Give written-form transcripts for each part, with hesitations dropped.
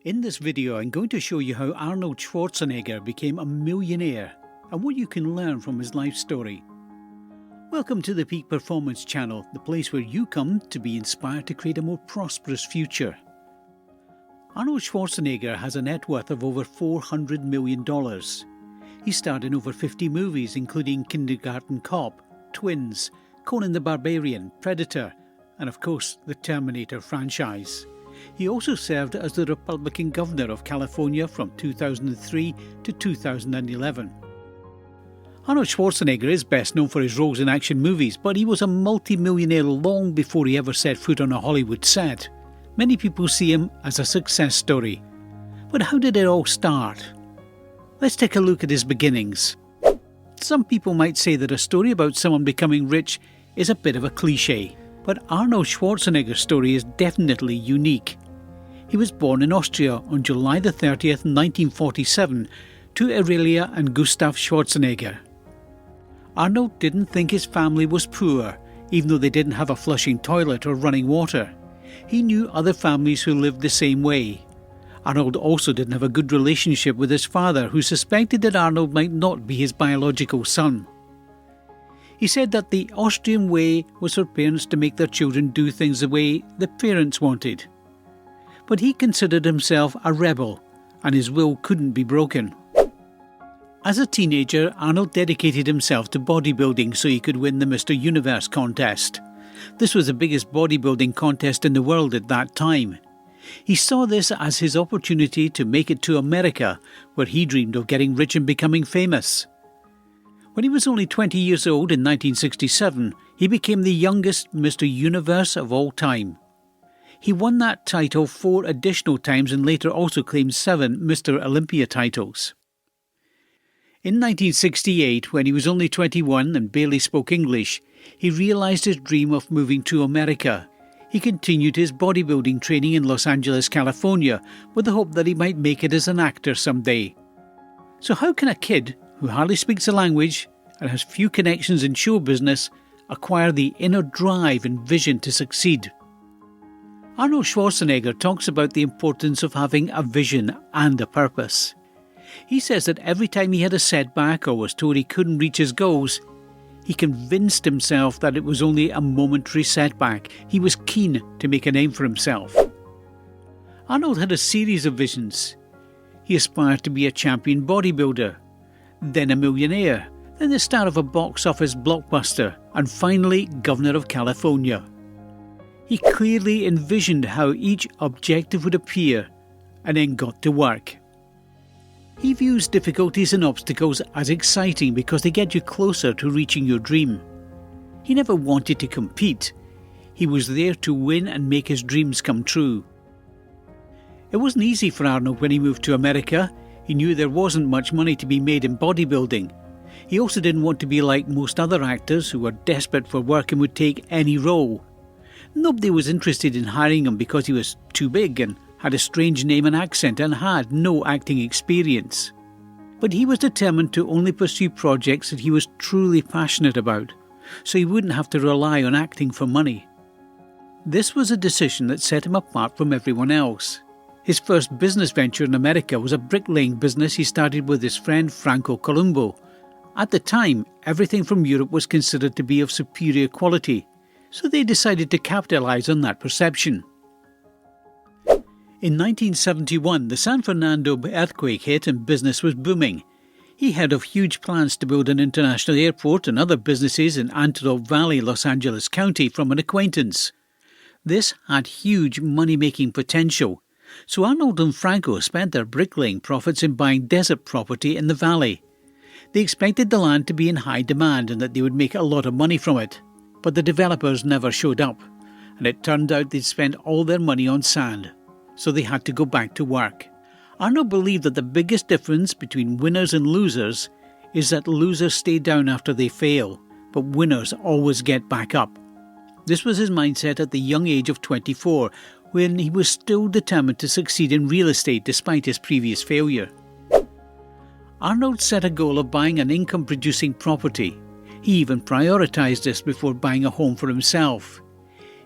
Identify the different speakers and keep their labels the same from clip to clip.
Speaker 1: In this video, I'm going to show you how Arnold Schwarzenegger became a millionaire and what you can learn from his life story. Welcome to the Peak Performance channel, the place where you come to be inspired to create a more prosperous future. Arnold Schwarzenegger has a net worth of over $400 million. He starred in over 50 movies, including Kindergarten Cop, Twins, Conan the Barbarian, Predator, and of course the Terminator franchise. He also served as the Republican governor of California from 2003 to 2011. Arnold Schwarzenegger is best known for his roles in action movies, but he was a multi-millionaire long before he ever set foot on a Hollywood set. Many people see him as a success story. But how did it all start? Let's take a look at his beginnings. Some people might say that a story about someone becoming rich is a bit of a cliche. But Arnold Schwarzenegger's story is definitely unique. He was born in Austria on July the 30th, 1947, to Aurelia and Gustav Schwarzenegger. Arnold didn't think his family was poor, even though they didn't have a flushing toilet or running water. He knew other families who lived the same way. Arnold also didn't have a good relationship with his father, who suspected that Arnold might not be his biological son. He said that the Austrian way was for parents to make their children do things the way the parents wanted. But he considered himself a rebel, and his will couldn't be broken. As a teenager, Arnold dedicated himself to bodybuilding so he could win the Mr. Universe contest. This was the biggest bodybuilding contest in the world at that time. He saw this as his opportunity to make it to America, where he dreamed of getting rich and becoming famous. When he was only 20 years old in 1967, he became the youngest Mr. Universe of all time. He won that title 4 additional times and later also claimed 7 Mr. Olympia titles. In 1968, when he was only 21 and barely spoke English, he realised his dream of moving to America. He continued his bodybuilding training in Los Angeles, California, with the hope that he might make it as an actor someday. So how can a kid who hardly speaks the language and has few connections in show business acquire the inner drive and vision to succeed? Arnold Schwarzenegger talks about the importance of having a vision and a purpose. He says that every time he had a setback or was told he couldn't reach his goals, he convinced himself that it was only a momentary setback. He was keen to make a name for himself. Arnold had a series of visions. He aspired to be a champion bodybuilder, then a millionaire, then the star of a box office blockbuster, and finally Governor of California. He clearly envisioned how each objective would appear and then got to work. He views difficulties and obstacles as exciting because they get you closer to reaching your dream. He never wanted to compete. He was there to win and make his dreams come true. It wasn't easy for Arnold when he moved to America. He knew there wasn't much money to be made in bodybuilding. He also didn't want to be like most other actors who were desperate for work and would take any role. Nobody was interested in hiring him because he was too big and had a strange name and accent and had no acting experience. But he was determined to only pursue projects that he was truly passionate about, so he wouldn't have to rely on acting for money. This was a decision that set him apart from everyone else. His first business venture in America was a bricklaying business he started with his friend Franco Columbo. At the time, everything from Europe was considered to be of superior quality, so they decided to capitalise on that perception. In 1971, the San Fernando earthquake hit and business was booming. He heard of huge plans to build an international airport and other businesses in Antelope Valley, Los Angeles County from an acquaintance. This had huge money-making potential. So Arnold and Franco spent their bricklaying profits in buying desert property in the valley. They expected the land to be in high demand and that they would make a lot of money from it. But the developers never showed up, and it turned out they'd spent all their money on sand, so they had to go back to work. Arnold believed that the biggest difference between winners and losers is that losers stay down after they fail, but winners always get back up. This was his mindset at the young age of 24, when he was still determined to succeed in real estate despite his previous failure. Arnold set a goal of buying an income-producing property. He even prioritised this before buying a home for himself.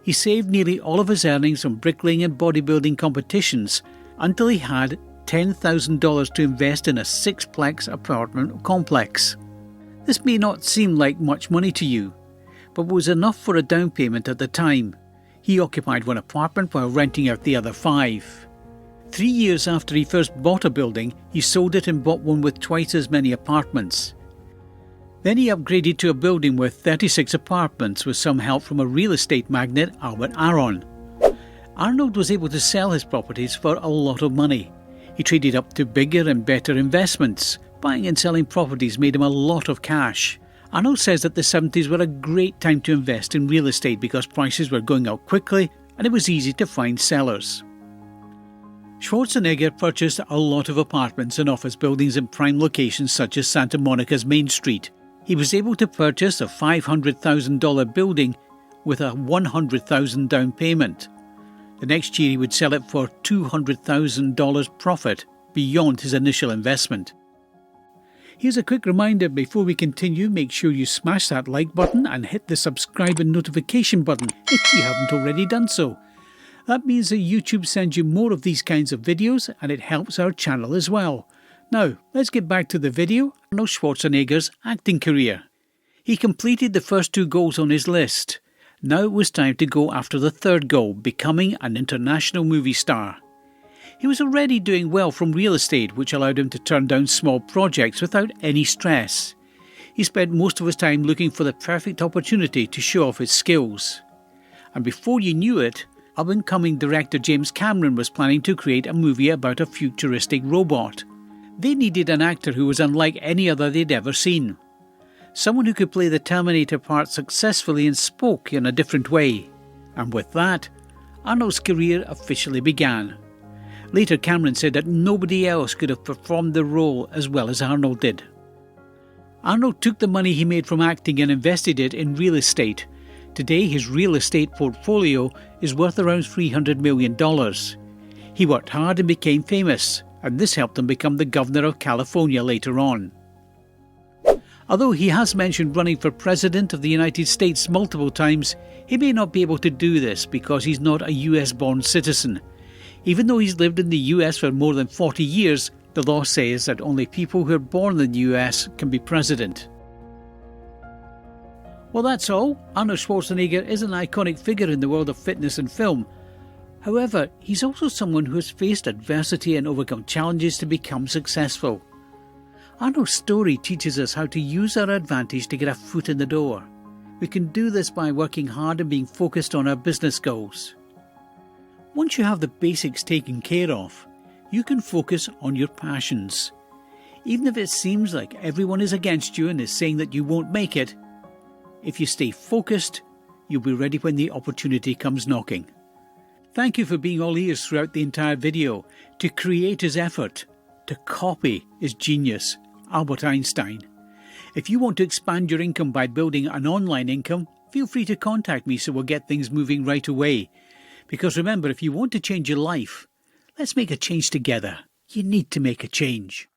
Speaker 1: He saved nearly all of his earnings from bricklaying and bodybuilding competitions until he had $10,000 to invest in a six-plex apartment complex. This may not seem like much money to you, but was enough for a down payment at the time. He occupied one apartment while renting out the other 5. 3 years after he first bought a building, he sold it and bought one with twice as many apartments. Then he upgraded to a building with 36 apartments with some help from a real estate magnate, Albert Aron. Arnold was able to sell his properties for a lot of money. He traded up to bigger and better investments. Buying and selling properties made him a lot of cash. Arnold says that the 70s were a great time to invest in real estate because prices were going up quickly and it was easy to find sellers. Schwarzenegger purchased a lot of apartments and office buildings in prime locations such as Santa Monica's Main Street. He was able to purchase a $500,000 building with a $100,000 down payment. The next year he would sell it for $200,000 profit beyond his initial investment. Here's a quick reminder before we continue, make sure you smash that like button and hit the subscribe and notification button if you haven't already done so. That means that YouTube sends you more of these kinds of videos and it helps our channel as well. Now, let's get back to the video, Arnold Schwarzenegger's acting career. He completed the first 2 goals on his list. Now it was time to go after the third goal, becoming an international movie star. He was already doing well from real estate, which allowed him to turn down small projects without any stress. He spent most of his time looking for the perfect opportunity to show off his skills. And before you knew it, up-and-coming director James Cameron was planning to create a movie about a futuristic robot. They needed an actor who was unlike any other they'd ever seen. Someone who could play the Terminator part successfully and spoke in a different way. And with that, Arnold's career officially began. Later, Cameron said that nobody else could have performed the role as well as Arnold did. Arnold took the money he made from acting and invested it in real estate. Today, his real estate portfolio is worth around $300 million. He worked hard and became famous, and this helped him become the governor of California later on. Although he has mentioned running for president of the United States multiple times, he may not be able to do this because he's not a US-born citizen. Even though he's lived in the US for more than 40 years, the law says that only people who are born in the US can be president. Well, that's all. Arnold Schwarzenegger is an iconic figure in the world of fitness and film. However, he's also someone who has faced adversity and overcome challenges to become successful. Arnold's story teaches us how to use our advantage to get a foot in the door. We can do this by working hard and being focused on our business goals. Once you have the basics taken care of, you can focus on your passions. Even if it seems like everyone is against you and is saying that you won't make it, if you stay focused, you'll be ready when the opportunity comes knocking. Thank you for being all ears throughout the entire video. To create is effort. To copy is genius. Albert Einstein. If you want to expand your income by building an online income, feel free to contact me so we'll get things moving right away. Because remember, if you want to change your life, let's make a change together. You need to make a change.